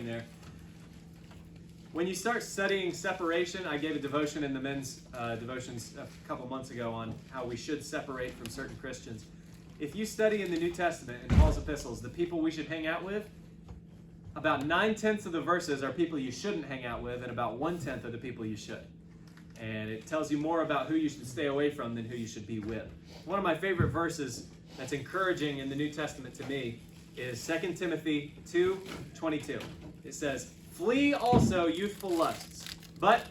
there. When you start studying separation, I gave a devotion in the men's devotions a couple months ago on how we should separate from certain Christians. If you study in the New Testament, in Paul's epistles, the people we should hang out with, about 9/10 of the verses are people you shouldn't hang out with, and about 1/10 are the people you should. And it tells you more about who you should stay away from than who you should be with. One of my favorite verses that's encouraging in the New Testament to me is 2 Timothy 2:22. It says, "Flee also youthful lusts, but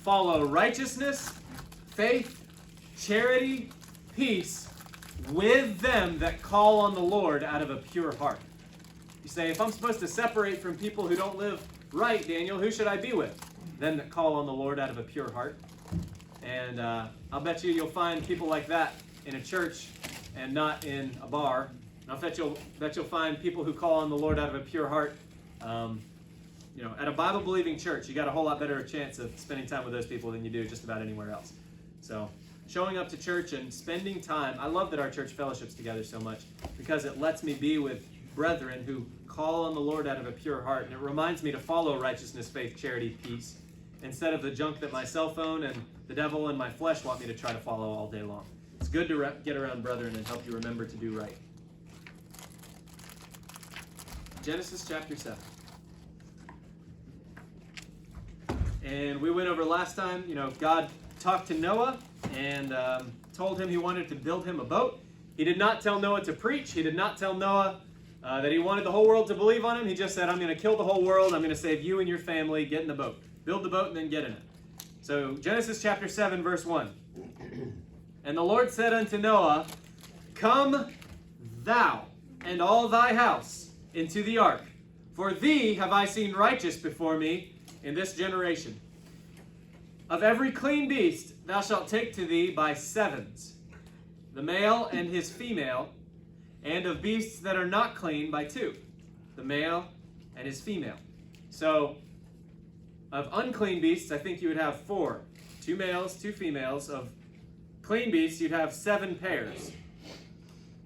follow righteousness, faith, charity, peace with them that call on the Lord out of a pure heart." You say, if I'm supposed to separate from people who don't live right, Daniel, who should I be with? Them that call on the Lord out of a pure heart. And I'll bet you'll find people like that in a church and not in a bar. And I'll bet you'll find people who call on the Lord out of a pure heart. At a Bible-believing church, you got a whole lot better chance of spending time with those people than you do just about anywhere else. So, showing up to church and spending time. I love that our church fellowships together so much because it lets me be with brethren who call on the Lord out of a pure heart. And it reminds me to follow righteousness, faith, charity, peace, instead of the junk that my cell phone and the devil and my flesh want me to try to follow all day long. It's good to get around brethren and help you remember to do right. Genesis chapter 7. And we went over last time, God talked to Noah and told him he wanted to build him a boat. He did not tell Noah to preach. He did not tell Noah that he wanted the whole world to believe on him. He just said, I'm going to kill the whole world. I'm going to save you and your family. Get in the boat. Build the boat and then get in it. So Genesis chapter 7, verse 1. And the Lord said unto Noah, Come thou and all thy house into the ark, for thee have I seen righteous before me in this generation. Of every clean beast thou shalt take to thee by sevens, the male and his female, and of beasts that are not clean by two, the male and his female. So, of unclean beasts, I think you would have 4. 2 males, 2 females. Of clean beasts, you'd have 7 pairs.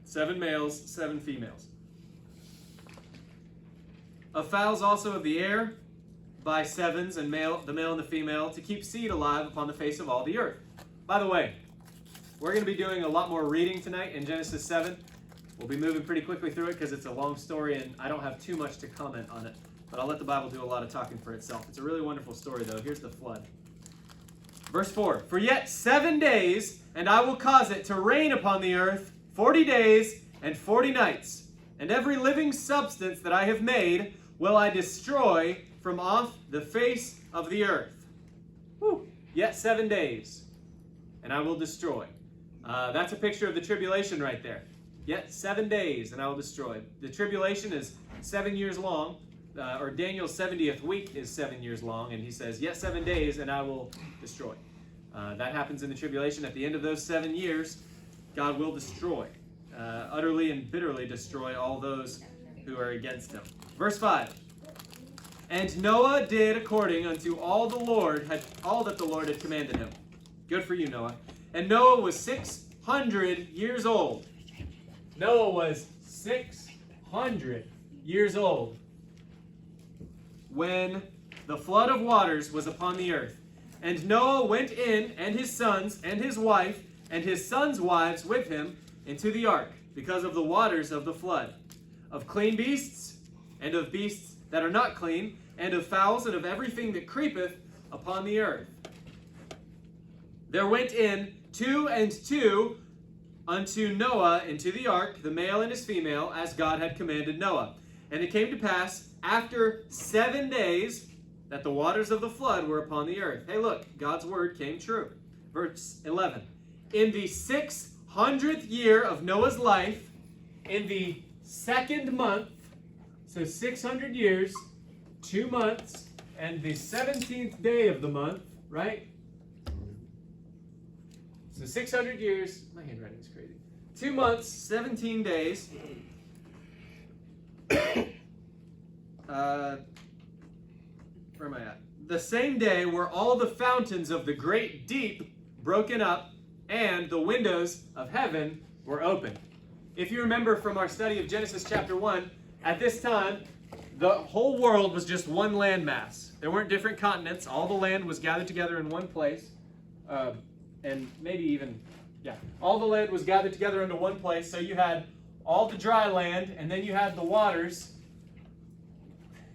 7 males, 7 females. Of fowls also of the air, by sevens, and the male and the female, to keep seed alive upon the face of all the earth. By the way, we're going to be doing a lot more reading tonight in Genesis 7. We'll be moving pretty quickly through it because it's a long story and I don't have too much to comment on it. But I'll let the Bible do a lot of talking for itself. It's a really wonderful story, though. Here's the flood. Verse 4, For yet 7 days, and I will cause it to rain upon the earth 40 days and 40 nights. And every living substance that I have made will I destroy from off the face of the earth. Whew. Yet 7 days, and I will destroy. That's a picture of the tribulation right there. Yet 7 days, and I will destroy. The tribulation is 7 years long. Or Daniel's 70th week is 7 years long, and he says, yet 7 days, and I will destroy. That happens in the tribulation. At the end of those 7 years, God will destroy, utterly and bitterly destroy all those who are against him. Verse 5, And Noah did according unto all that the Lord had commanded him. Good for you, Noah. And Noah was 600 years old. Noah was 600 years old when the flood of waters was upon the earth. And Noah went in, and his sons, and his wife, and his sons' wives with him, into the ark, because of the waters of the flood, of clean beasts, and of beasts that are not clean, and of fowls, and of everything that creepeth upon the earth. There went in 2 and 2 unto Noah into the ark, the male and his female, as God had commanded Noah. And it came to pass, after 7 days, that the waters of the flood were upon the earth. Hey, look, God's word came true. Verse 11. In the 600th year of Noah's life, in the 2nd month, so 600 years, 2 months, and the 17th day of the month, right? So 600 years, my handwriting is crazy. 2 months, 17 days. Where am I at? The same day were all the fountains of the great deep broken up, and the windows of heaven were opened. If you remember from our study of Genesis chapter 1, at this time, the whole world was just one landmass. There weren't different continents. All the land was gathered together in one place. And maybe even, all the land was gathered together into one place. So you had all the dry land, and then you had the waters.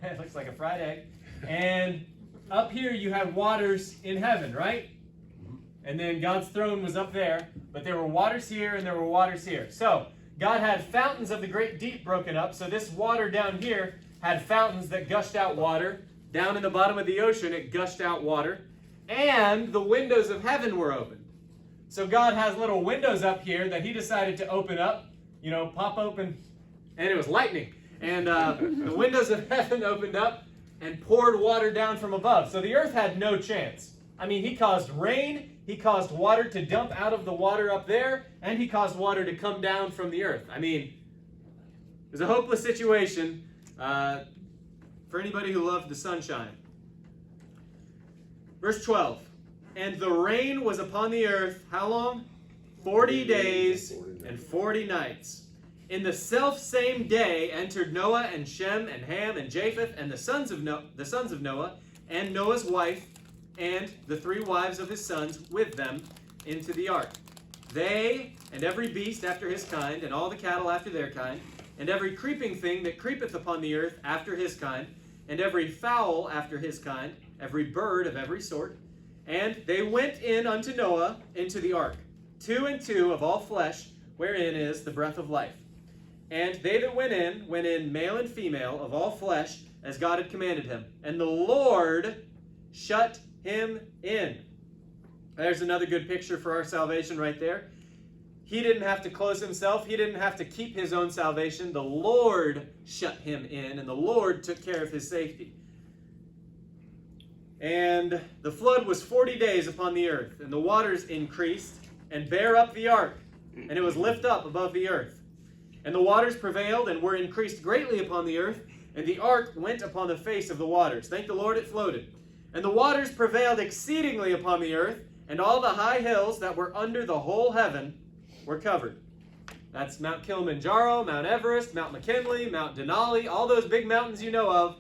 It looks like a fried egg. And up here you had waters in heaven, right? And then God's throne was up there, but there were waters here and there were waters here. So God had fountains of the great deep broken up. So this water down here had fountains that gushed out water. Down in the bottom of the ocean, it gushed out water. And the windows of heaven were opened. So God has little windows up here that he decided to open up, pop open, and it was lightning. And the windows of heaven opened up and poured water down from above. So the earth had no chance. I mean, he caused rain, he caused water to dump out of the water up there, and he caused water to come down from the earth. I mean, it was a hopeless situation for anybody who loved the sunshine. Verse 12. And the rain was upon the earth, how long? 40 days and 40 nights. In the selfsame day entered Noah and Shem and Ham and Japheth and the sons of Noah and Noah's wife and the 3 wives of his sons with them into the ark. They and every beast after his kind, and all the cattle after their kind, and every creeping thing that creepeth upon the earth after his kind, and every fowl after his kind, every bird of every sort. And they went in unto Noah into the ark, 2 and 2 of all flesh, wherein is the breath of life. And they that went in male and female of all flesh, as God had commanded him. And the Lord shut him in. There's another good picture for our salvation right there. He didn't have to close himself. He didn't have to keep his own salvation. The Lord shut him in, and the Lord took care of his safety. And the flood was 40 days upon the earth, and the waters increased and bare up the ark, and it was lift up above the earth. And the waters prevailed and were increased greatly upon the earth, and the ark went upon the face of the waters. Thank the Lord it floated. And the waters prevailed exceedingly upon the earth, and all the high hills that were under the whole heaven were covered. That's Mount Kilimanjaro, Mount Everest, Mount McKinley, Mount Denali, all those big mountains you know of.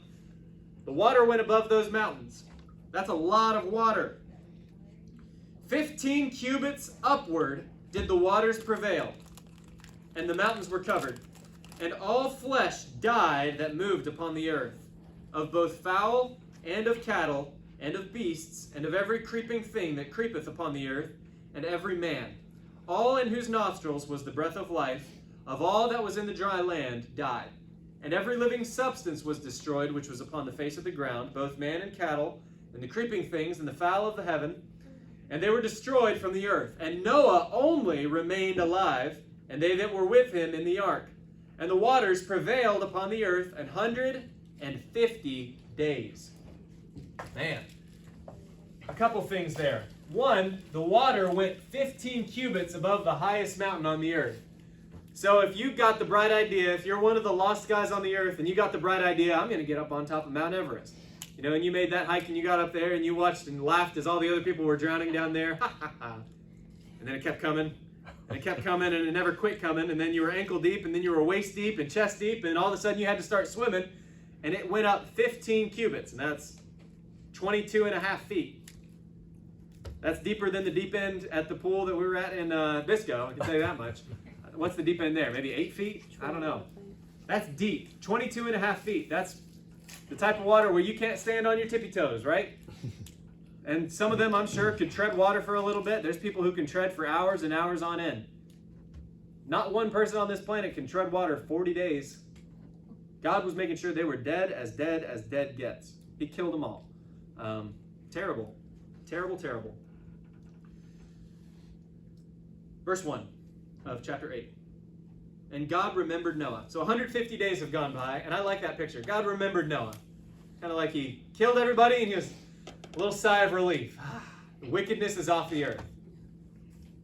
The water went above those mountains. That's a lot of water. 15 cubits upward did the waters prevail, and the mountains were covered. And all flesh died that moved upon the earth, of both fowl and of cattle, and of beasts, and of every creeping thing that creepeth upon the earth, and every man. All in whose nostrils was the breath of life, of all that was in the dry land, died. And every living substance was destroyed, which was upon the face of the ground, both man and cattle, and the creeping things, and the fowl of the heaven. And they were destroyed from the earth. And Noah only remained alive, and they that were with him in the ark. And the waters prevailed upon the earth 150 days. Man, a couple things there. One, the water went 15 cubits above the highest mountain on the earth. So if you've got the bright idea, if you're one of the lost guys on the earth and you got the bright idea, I'm going to get up on top of Mount Everest. And you made that hike and you got up there and you watched and laughed as all the other people were drowning down there. And then it kept coming. And it kept coming and it never quit coming. And then you were ankle deep and then you were waist deep and chest deep. And all of a sudden you had to start swimming. And it went up 15 cubits. And that's 22 and a half feet. That's deeper than the deep end at the pool that we were at in Bisco. I can tell you that much. What's the deep end there? Maybe 8 feet? I don't know. That's deep. 22 and a half feet. That's the type of water where you can't stand on your tippy toes, right? And some of them, I'm sure, could tread water for a little bit. There's people who can tread for hours and hours on end. Not one person on this planet can tread water 40 days. God was making sure they were dead as dead gets. He killed them all. Terrible. Terrible, terrible. Verse 1 of chapter 8. And God remembered Noah. So 150 days have gone by, and I like that picture. God remembered Noah. Kind of like he killed everybody, and he was a little sigh of relief. The wickedness is off the earth.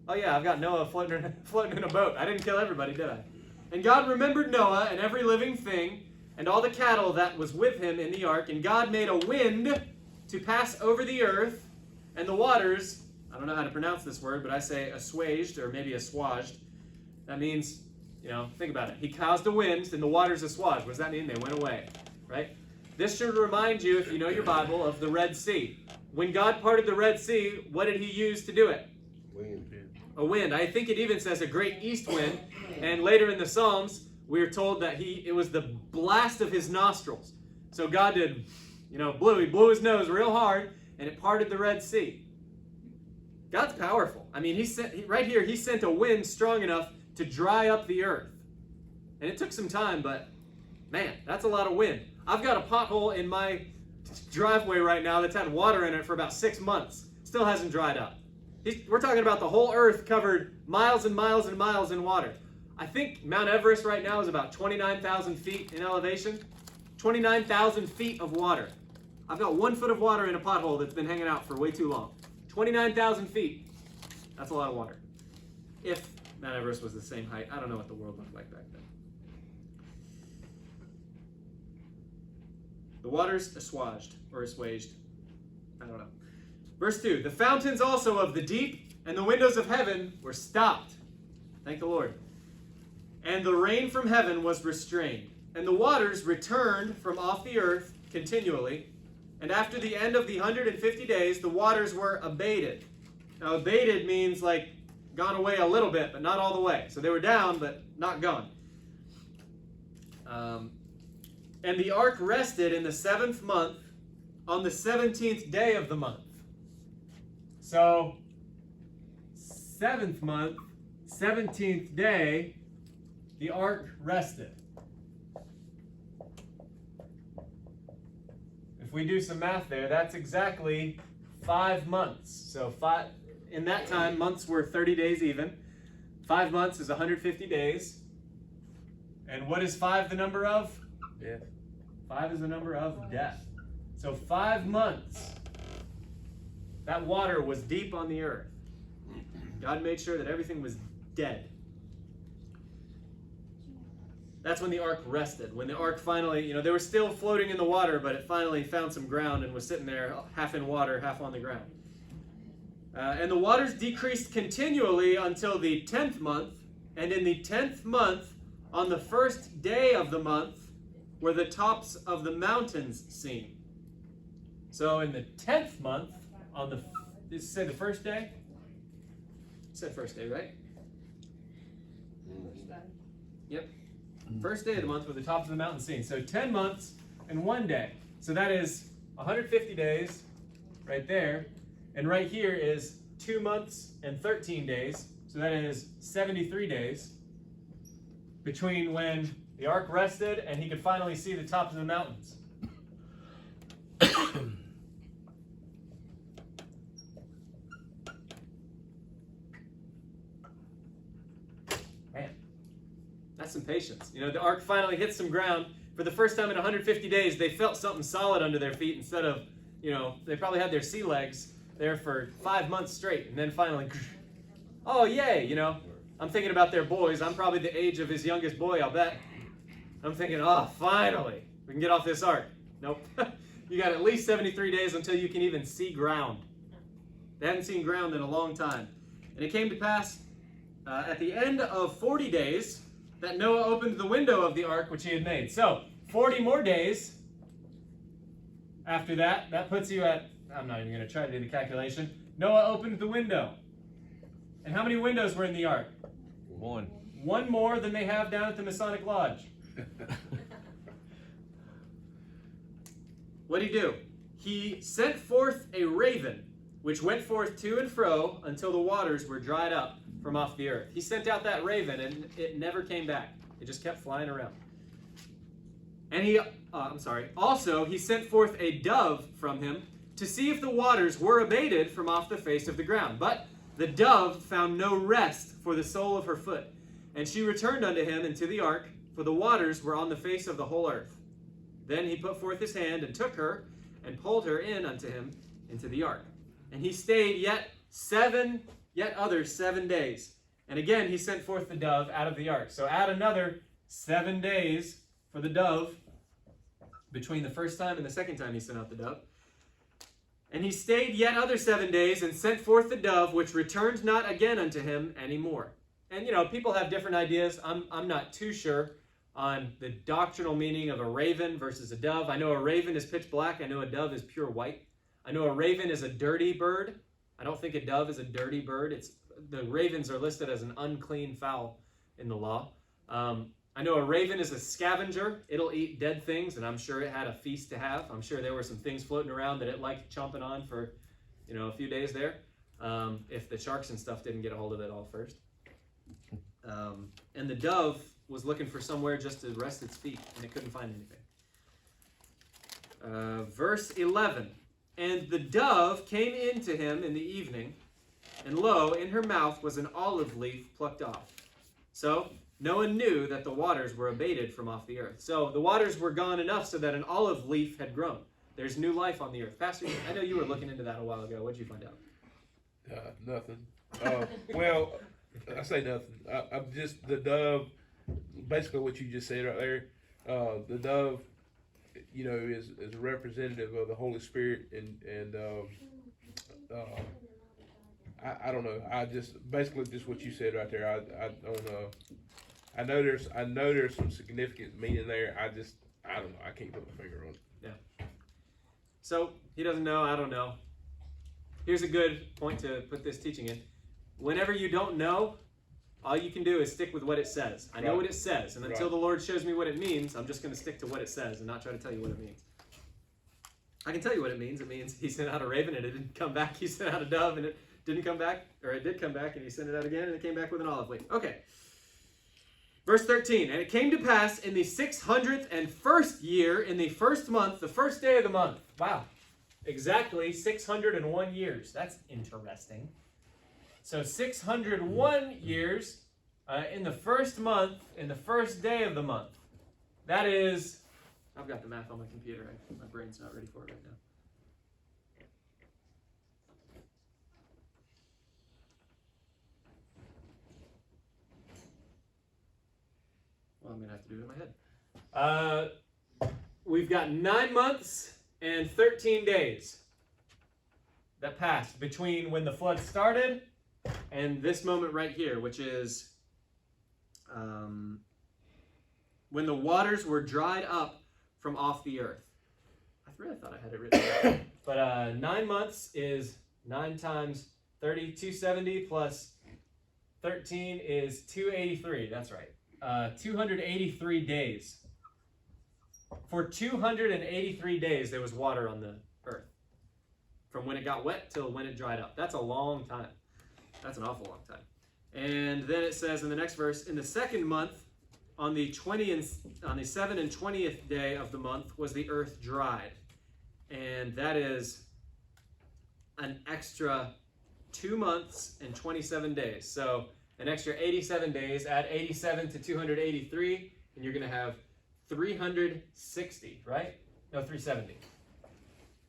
Oh yeah, I've got Noah floating in a boat. I didn't kill everybody, did I? And God remembered Noah and every living thing, and all the cattle that was with him in the ark. And God made a wind to pass over the earth, and the waters, I don't know how to pronounce this word, but I say assuaged, or maybe assuaged. That means, think about it. He caused a wind, and the waters assuaged. What does that mean? They went away. right? This should remind you, if you know your Bible, of the Red Sea. When God parted the Red Sea, what did he use to do it? Wind. A wind. I think it even says a great east wind. And later in the Psalms, we are told that it was the blast of his nostrils. So God did, he blew his nose real hard, and it parted the Red Sea. God's powerful. I mean, he sent a wind strong enough to dry up the earth. And it took some time, but man, that's a lot of wind. I've got a pothole in my driveway right now that's had water in it for about 6 months. Still hasn't dried up. We're talking about the whole earth covered miles and miles and miles in water. I think Mount Everest right now is about 29,000 feet in elevation. 29,000 feet of water. I've got 1 foot of water in a pothole that's been hanging out for way too long. 29,000 feet. That's a lot of water. If Mount Everest was the same height, I don't know what the world looked like back then. The waters assuaged. I don't know. Verse 2, the fountains also of the deep and the windows of heaven were stopped. Thank the Lord. And the rain from heaven was restrained. And the waters returned from off the earth continually. And after the end of the 150 days, the waters were abated. Now, abated means like gone away a little bit, but not all the way. So they were down, but not gone. And the ark rested in the 7th month on the 17th day of the month. So, 7th month, 17th day, the ark rested. If we do some math there, that's exactly 5 months. So in that time, months were 30 days even. 5 months is 150 days. And what is 5 the number of? Death. 5 is the number of death. So 5 months, that water was deep on the earth. God made sure that everything was dead. That's when the ark rested. When the ark finally, they were still floating in the water, but it finally found some ground and was sitting there half in water, half on the ground. And the waters decreased continually until the 10th month. And in the 10th month, on the 1st day of the month, were the tops of the mountains seen. So in the 10th month, did it say the first day? It said first day, right? Yep. First day of the month were the tops of the mountains seen. So 10 months and 1 day. So that is 150 days right there. And right here is 2 months and 13 days. So that is 73 days between when the ark rested and he could finally see the tops of the mountains. Man, that's some patience. The ark finally hit some ground. For the first time in 150 days, they felt something solid under their feet instead of, they probably had their sea legs there for 5 months straight. And then finally, oh, yay, I'm thinking about their boys. I'm probably the age of his youngest boy, I'll bet. I'm thinking, oh, finally, we can get off this ark. Nope. You got at least 73 days until you can even see ground. They hadn't seen ground in a long time. And it came to pass at the end of 40 days that Noah opened the window of the ark which he had made. So, 40 more days after that, that puts you at, I'm not even going to try to do the calculation. Noah opened the window. And how many windows were in the ark? 1. 1 more than they have down at the Masonic Lodge. What did he do? He sent forth a raven, which went forth to and fro until the waters were dried up from off the earth. He sent out that raven, and it never came back. It just kept flying around. And also he sent forth a dove from him to see if the waters were abated from off the face of the ground. But the dove found no rest for the sole of her foot. And she returned unto him into the ark, for the waters were on the face of the whole earth. Then he put forth his hand and took her and pulled her in unto him into the ark. And he stayed yet other 7 days. And again he sent forth the dove out of the ark. So add another 7 days for the dove between the first time and the second time he sent out the dove. And he stayed yet other 7 days and sent forth the dove, which returned not again unto him any more. And people have different ideas. I'm not too sure on the doctrinal meaning of a raven versus a dove. I know a raven is pitch black. I know a dove is pure white. I know a raven is a dirty bird. I don't think a dove is a dirty bird. The ravens are listed as an unclean fowl in the law. I know a raven is a scavenger. It'll eat dead things, and I'm sure it had a feast to have. I'm sure there were some things floating around that it liked chomping on for, a few days there, if the sharks and stuff didn't get a hold of it all first. And the dove was looking for somewhere just to rest its feet, and it couldn't find anything. Verse 11, and the dove came in to him in the evening, and lo, in her mouth was an olive leaf plucked off. So Noah knew that the waters were abated from off the earth. So the waters were gone enough so that an olive leaf had grown. There's new life on the earth. Pastor, I know you were looking into that a while ago. What did you find out? Nothing. Well, I say nothing. I'm just the dove. Basically, what you just said right there. The dove, is a representative of the Holy Spirit, and I don't know. I just basically just what you said right there. I don't know. I know there's some significant meaning there. I don't know. I can't put my finger on it. Yeah. So he doesn't know. I don't know. Here's a good point to put this teaching in. Whenever you don't know, all you can do is stick with what it says. I know what it says, and until the Lord shows me what it means, I'm just going to stick to what it says and not try to tell you what it means. I can tell you what it means. It means he sent out a raven and it didn't come back. He sent out a dove and it didn't come back, or it did come back and he sent it out again and it came back with an olive leaf. Okay. Verse 13, and it came to pass in the 601st year, in the first month, the first day of the month. Wow. Exactly 601 years. That's interesting. So 601 years in the first month, in the first day of the month. That is, I've got the math on my computer. My brain's not ready for it right now. Well, I'm going to have to do it in my head. We've got 9 months and 13 days that passed between when the flood started and this moment right here, which is when the waters were dried up from off the earth. I really thought I had it written down. But 9 months is 9 times 30, 270 plus 13 is 283. That's right. 283 days. For 283 days, there was water on the earth. From when it got wet till when it dried up. That's a long time. That's an awful long time. And then it says in the next verse, in the second month, on the 7th and 20th day of the month, was the earth dried. And that is an extra 2 months and 27 days. So an extra 87 days, add 87 to 283, and you're going to have 360, right? No, 370.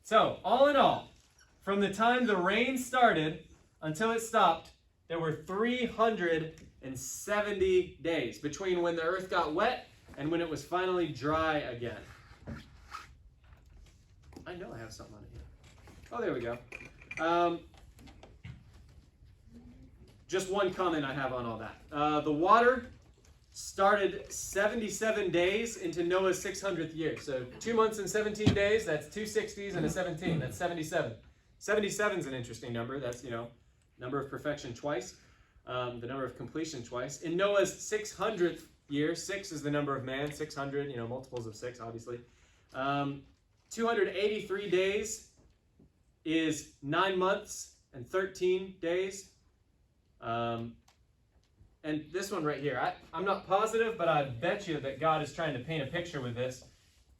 So, all in all, from the time the rain started until it stopped, there were 370 days between when the earth got wet and when it was finally dry again. I know I have something on it here. Oh, there we go. Just one comment I have on all that. The water started 77 days into Noah's 600th year. So 2 months and 17 days, that's 2 60s and a 17. That's 77. 77 is an interesting number. That's, number of perfection twice. The number of completion twice. In Noah's 600th year, 6 is the number of man. 600, multiples of 6, obviously. 283 days is 9 months and 13 days. And this one right here, I'm not positive, but I bet you that God is trying to paint a picture with this.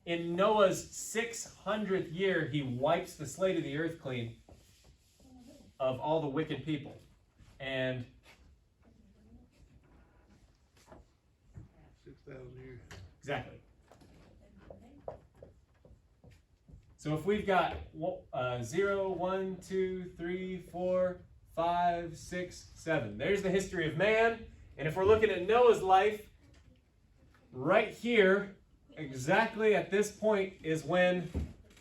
In Noah's 600th year, he wipes the slate of the earth clean of all the wicked people. And 6,000 years. Exactly. So if we've got 0, 1, 2, 3, 4, 5, 6, 7. There's the history of man. And if we're looking at Noah's life, right here, exactly at this point is when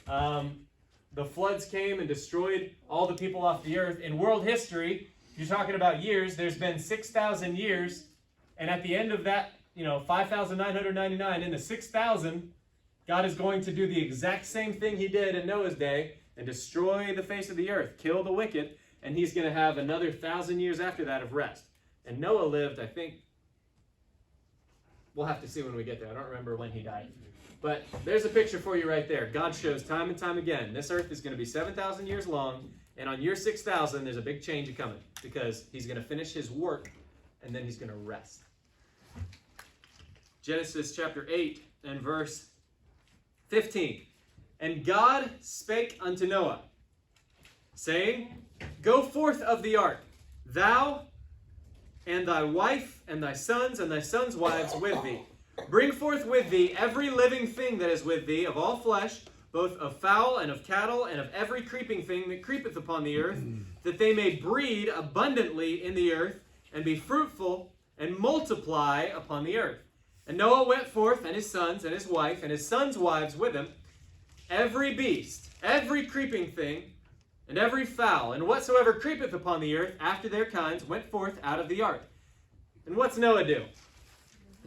the floods came and destroyed all the people off the earth. In world history, if you're talking about years, there's been 6,000 years. And at the end of that, 5,999. In the 6,000, God is going to do the exact same thing he did in Noah's day and destroy the face of the earth, kill the wicked, and he's going to have another 1,000 years after that of rest. And Noah lived, I think, we'll have to see when we get there. I don't remember when he died. But there's a picture for you right there. God shows time and time again, this earth is going to be 7,000 years long, and on year 6,000, there's a big change coming because he's going to finish his work, and then he's going to rest. Genesis chapter 8 and verse 15. And God spake unto Noah, saying, Go forth of the ark, thou and thy wife and thy sons wives with thee. Bring forth with thee every living thing that is with thee, of all flesh, both of fowl and of cattle, and of every creeping thing that creepeth upon the earth, that they may breed abundantly in the earth, and be fruitful, and multiply upon the earth. And Noah went forth, and his sons, and his wife, and his sons' wives with him, every beast, every creeping thing, and every fowl, and whatsoever creepeth upon the earth, after their kinds, went forth out of the ark. And what's Noah do?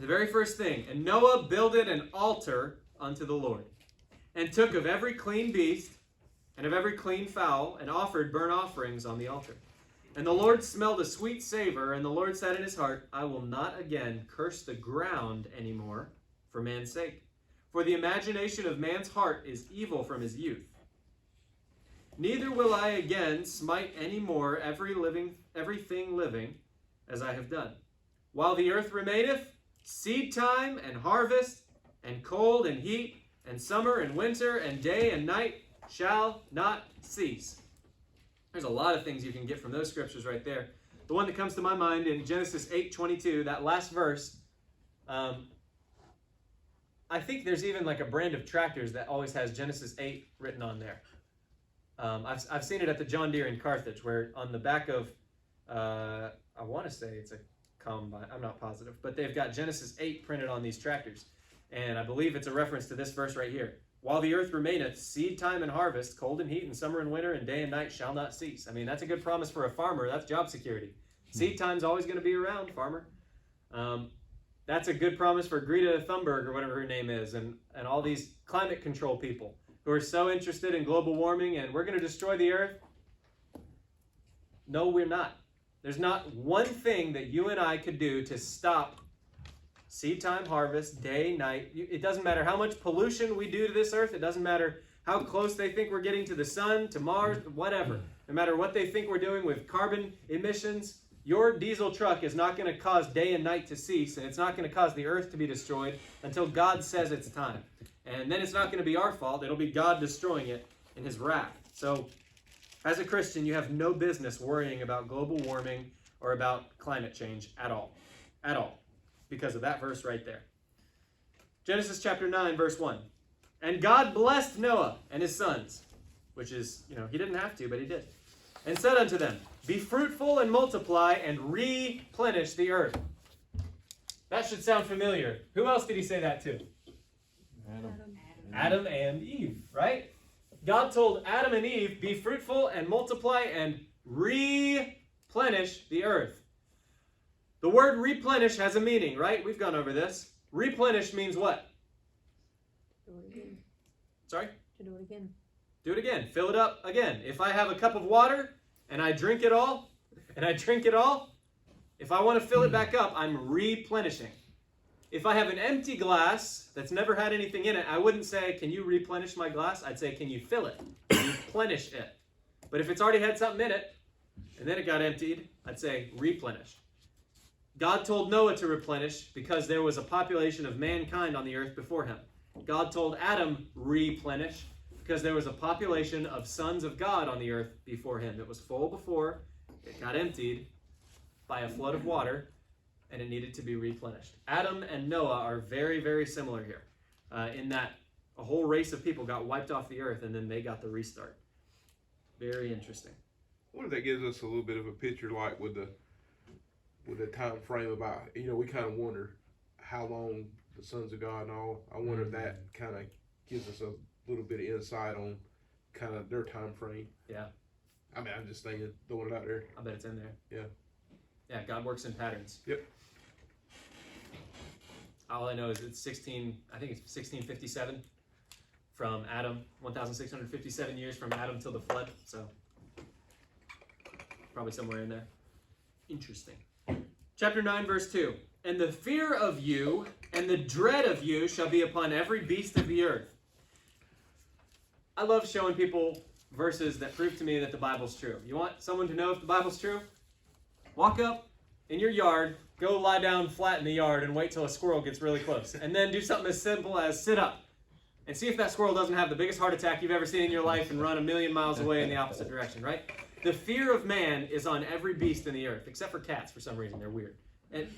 The very first thing, and Noah builded an altar unto the Lord, and took of every clean beast, and of every clean fowl, and offered burnt offerings on the altar. And the Lord smelled a sweet savor, and the Lord said in his heart, I will not again curse the ground any more for man's sake. For the imagination of man's heart is evil from his youth. Neither will I again smite any more everything living, as I have done. While the earth remaineth, seed time and harvest, and cold and heat, and summer and winter, and day and night shall not cease. There's a lot of things you can get from those scriptures right there. The one that comes to my mind in Genesis 8:22, that last verse, I think there's even like a brand of tractors that always has Genesis 8 written on there. I've seen it at the John Deere in Carthage, where on the back of, I want to say it's a combine, I'm not positive, but they've got Genesis 8 printed on these tractors. And I believe it's a reference to this verse right here. While the earth remaineth, seed time and harvest, cold and heat, and summer and winter, and day and night shall not cease. I mean, that's a good promise for a farmer. That's job security. Seed time's always going to be around, farmer. That's a good promise for Greta Thunberg, or whatever her name is, and all these climate control people who are so interested in global warming and we're going to destroy the earth. No, we're not. There's not one thing that you and I could do to stop seed time, harvest, day, night. It doesn't matter how much pollution we do to this earth. It doesn't matter how close they think we're getting to the sun, to Mars, whatever. No matter what they think we're doing with carbon emissions, your diesel truck is not going to cause day and night to cease, and it's not going to cause the earth to be destroyed until God says it's time. And then it's not going to be our fault. It'll be God destroying it in his wrath. So, as a Christian, you have no business worrying about global warming or about climate change at all. At all. Because of that verse right there. Genesis chapter 9, verse 1. And God blessed Noah and his sons, which is, he didn't have to, but he did. And said unto them, Be fruitful and multiply and replenish the earth. That should sound familiar. Who else did he say that to? Adam and Eve, right? God told Adam and Eve, be fruitful and multiply and replenish the earth. The word replenish has a meaning, right? We've gone over this. Replenish means what? Do it again. Sorry? To do it again. Do it again. Fill it up again. If I have a cup of water and I drink it all, if I want to fill it back up, I'm replenishing. If I have an empty glass that's never had anything in it, I wouldn't say, can you replenish my glass? I'd say, can you fill it? Replenish it. But if it's already had something in it, and then it got emptied, I'd say replenished. God told Noah to replenish because there was a population of mankind on the earth before him. God told Adam replenish because there was a population of sons of God on the earth before him. It was full before, it got emptied by a flood of water, and it needed to be replenished. Adam and Noah are very, very similar here in that a whole race of people got wiped off the earth and then they got the restart. Very interesting. I wonder if that gives us a little bit of a picture, like with the time frame about, we kind of wonder how long the sons of God and all. I wonder if that kind of gives us a little bit of insight on kind of their time frame. Yeah. I mean, I'm just thinking, throwing it out there. I bet it's in there. Yeah. Yeah, God works in patterns. Yep. All I know is it's 1657 from Adam, 1,657 years from Adam till the flood. So probably somewhere in there. Interesting. Chapter 9, verse 2. And the fear of you and the dread of you shall be upon every beast of the earth. I love showing people verses that prove to me that the Bible's true. You want someone to know if the Bible's true? Walk up in your yard, go lie down flat in the yard and wait till a squirrel gets really close. And then do something as simple as sit up and see if that squirrel doesn't have the biggest heart attack you've ever seen in your life and run 1,000,000 miles away in the opposite direction, right? The fear of man is on every beast in the earth, except for cats for some reason. They're weird. And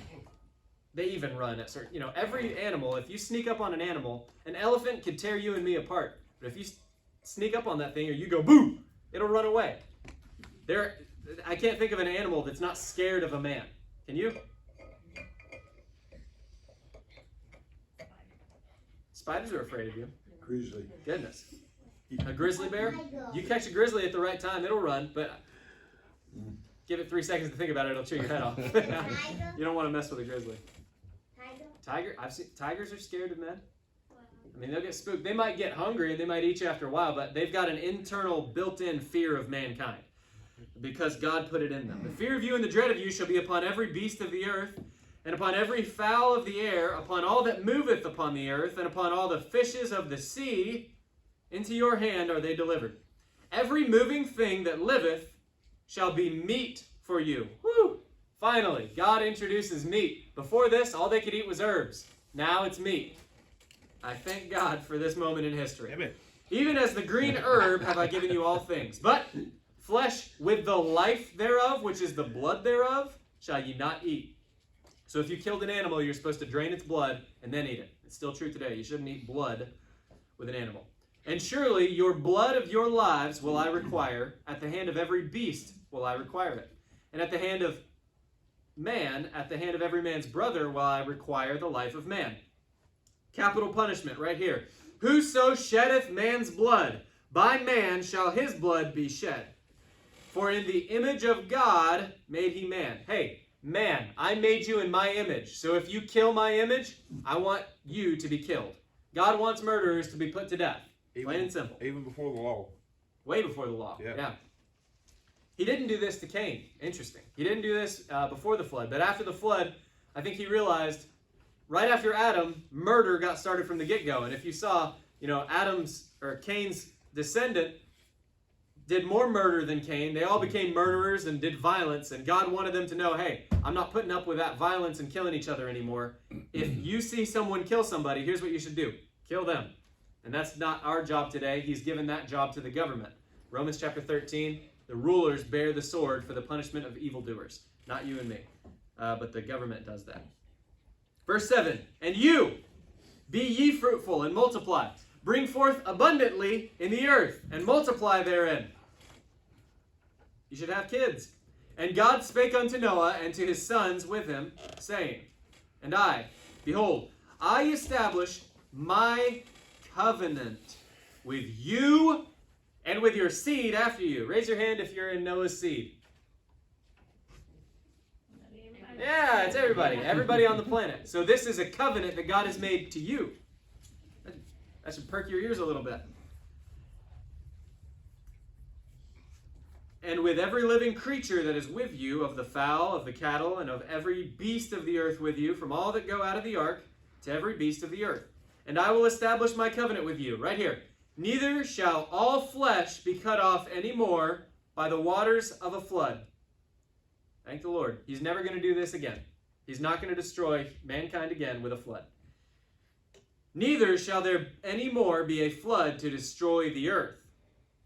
they even run at certain, every animal, if you sneak up on an animal, an elephant could tear you and me apart. But if you sneak up on that thing or you go boo, it'll run away. I can't think of an animal that's not scared of a man. Can you? Spiders are afraid of you. Grizzly. Goodness. A grizzly bear? You catch a grizzly at the right time, it'll run, but give it 3 seconds to think about it, it'll chew your head off. You don't want to mess with a grizzly. Tiger? Tigers are scared of men. I mean, they'll get spooked. They might get hungry and they might eat you after a while, but they've got an internal built-in fear of mankind because God put it in them. The fear of you and the dread of you shall be upon every beast of the earth, and upon every fowl of the air, upon all that moveth upon the earth, and upon all the fishes of the sea. Into your hand are they delivered. Every moving thing that liveth shall be meat for you. Woo! Finally, God introduces meat. Before this, all they could eat was herbs. Now it's meat. I thank God for this moment in history. Amen. Even as the green herb have I given you all things. But flesh with the life thereof, which is the blood thereof, shall ye not eat. So if you killed an animal, you're supposed to drain its blood and then eat it. It's still true today. You shouldn't eat blood with an animal. And surely your blood of your lives will I require. At the hand of every beast will I require it. And at the hand of man, at the hand of every man's brother will I require the life of man. Capital punishment right here. Whoso sheddeth man's blood, by man shall his blood be shed. For in the image of God made he man. Hey, man, I made you in my image. So if you kill my image, I want you to be killed. God wants murderers to be put to death. Plain and simple. Even before the law. Way before the law. Yeah. He didn't do this to Cain. Interesting. He didn't do this before the flood. But after the flood, I think he realized, right after Adam, murder got started from the get-go. And if you saw, Cain's descendant did more murder than Cain. They all became murderers and did violence. And God wanted them to know, hey, I'm not putting up with that violence and killing each other anymore. If you see someone kill somebody, here's what you should do. Kill them. And that's not our job today. He's given that job to the government. Romans chapter 13, the rulers bear the sword for the punishment of evildoers. Not you and me, but the government does that. Verse 7, and you, be ye fruitful and multiply. Bring forth abundantly in the earth and multiply therein. You should have kids. And God spake unto Noah and to his sons with him, saying, and I, behold, I establish my covenant with you and with your seed after you. Raise your hand if you're in Noah's seed. Yeah, it's everybody. Everybody on the planet. So this is a covenant that God has made to you. That should perk your ears a little bit. And with every living creature that is with you, of the fowl, of the cattle, and of every beast of the earth with you, from all that go out of the ark to every beast of the earth. And I will establish my covenant with you, right here. Neither shall all flesh be cut off any more by the waters of a flood. Thank the Lord. He's never going to do this again. He's not going to destroy mankind again with a flood. Neither shall there any more be a flood to destroy the earth.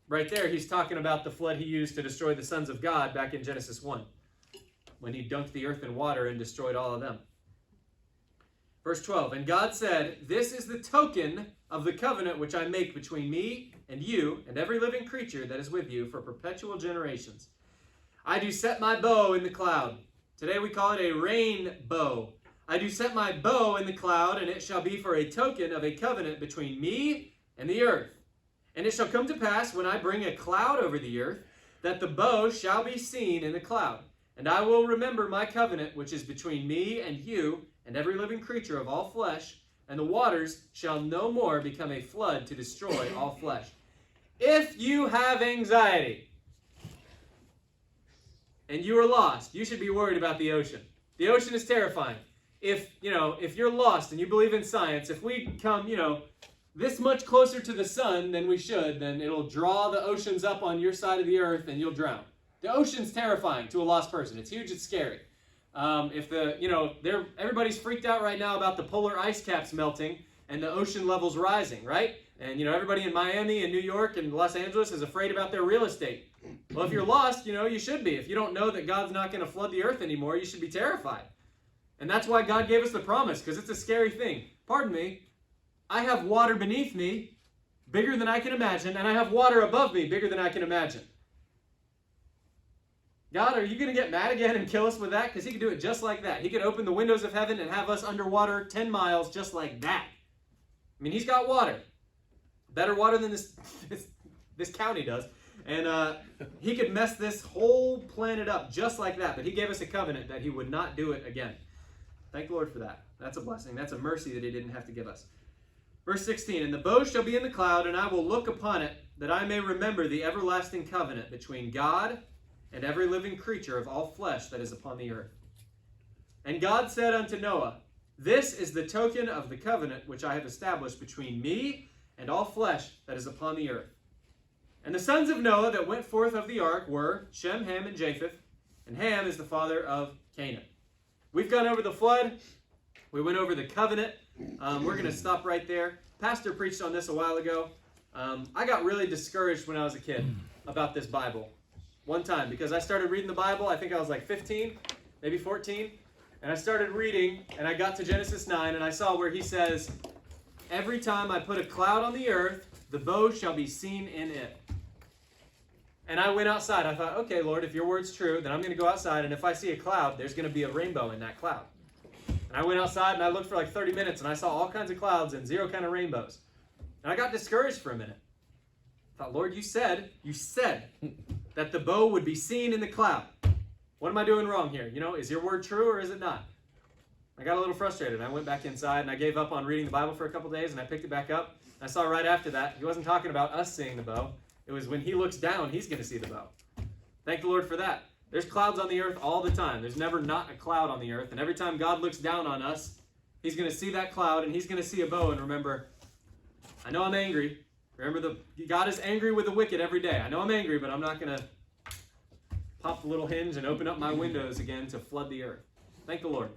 Right there, he's talking about the flood he used to destroy the sons of God back in Genesis 1, when he dunked the earth in water and destroyed all of them. Verse 12, and God said, this is the token of the covenant which I make between me and you and every living creature that is with you for perpetual generations. I do set my bow in the cloud. Today we call it a rainbow. I do set my bow in the cloud, and it shall be for a token of a covenant between me and the earth. And it shall come to pass, when I bring a cloud over the earth, that the bow shall be seen in the cloud. And I will remember my covenant, which is between me and you and every living creature of all flesh, and the waters shall no more become a flood to destroy all flesh. If you have anxiety and you are lost, you should be worried about the ocean. The ocean is terrifying. If you're lost and you believe in science, if we come, this much closer to the sun than we should, then it'll draw the oceans up on your side of the earth and you'll drown. The ocean's terrifying to a lost person. It's huge, it's scary. Everybody's freaked out right now about the polar ice caps melting and the ocean levels rising, right? And, everybody in Miami and New York and Los Angeles is afraid about their real estate. Well, if you're lost, you should be. If you don't know that God's not going to flood the earth anymore, you should be terrified. And that's why God gave us the promise, because it's a scary thing. Pardon me, I have water beneath me, bigger than I can imagine, and I have water above me, bigger than I can imagine. God, are you going to get mad again and kill us with that? Because he could do it just like that. He could open the windows of heaven and have us underwater 10 miles just like that. I mean, he's got water. Better water than this county does. And he could mess this whole planet up just like that. But he gave us a covenant that he would not do it again. Thank the Lord for that. That's a blessing. That's a mercy that he didn't have to give us. Verse 16, and the bow shall be in the cloud, and I will look upon it, that I may remember the everlasting covenant between God and every living creature of all flesh that is upon the earth. And God said unto Noah, this is the token of the covenant which I have established between me and all flesh that is upon the earth. And the sons of Noah that went forth of the ark were Shem, Ham, and Japheth, and Ham is the father of Canaan. We've gone over the flood. We went over the covenant. We're going to stop right there. Pastor preached on this a while ago. I got really discouraged when I was a kid about this Bible. One time, because I started reading the Bible, I think I was like 15, maybe 14, and I started reading, and I got to Genesis 9, and I saw where he says, every time I put a cloud on the earth, the bow shall be seen in it. And I went outside. I thought, okay, Lord, if your word's true, then I'm going to go outside, and if I see a cloud, there's going to be a rainbow in that cloud. And I went outside, and I looked for like 30 minutes, and I saw all kinds of clouds and zero kind of rainbows. And I got discouraged for a minute. I thought, Lord, you said that the bow would be seen in the cloud. What am I doing wrong here? Is your word true or is it not? I got a little frustrated. I went back inside and I gave up on reading the Bible for a couple days and I picked it back up. I saw right after that, he wasn't talking about us seeing the bow. It was when he looks down, he's going to see the bow. Thank the Lord for that. There's clouds on the earth all the time. There's never not a cloud on the earth. And every time God looks down on us, he's going to see that cloud and he's going to see a bow and remember, I know I'm angry. Remember, God is angry with the wicked every day. I know I'm angry, but I'm not going to pop the little hinge and open up my windows again to flood the earth. Thank the Lord.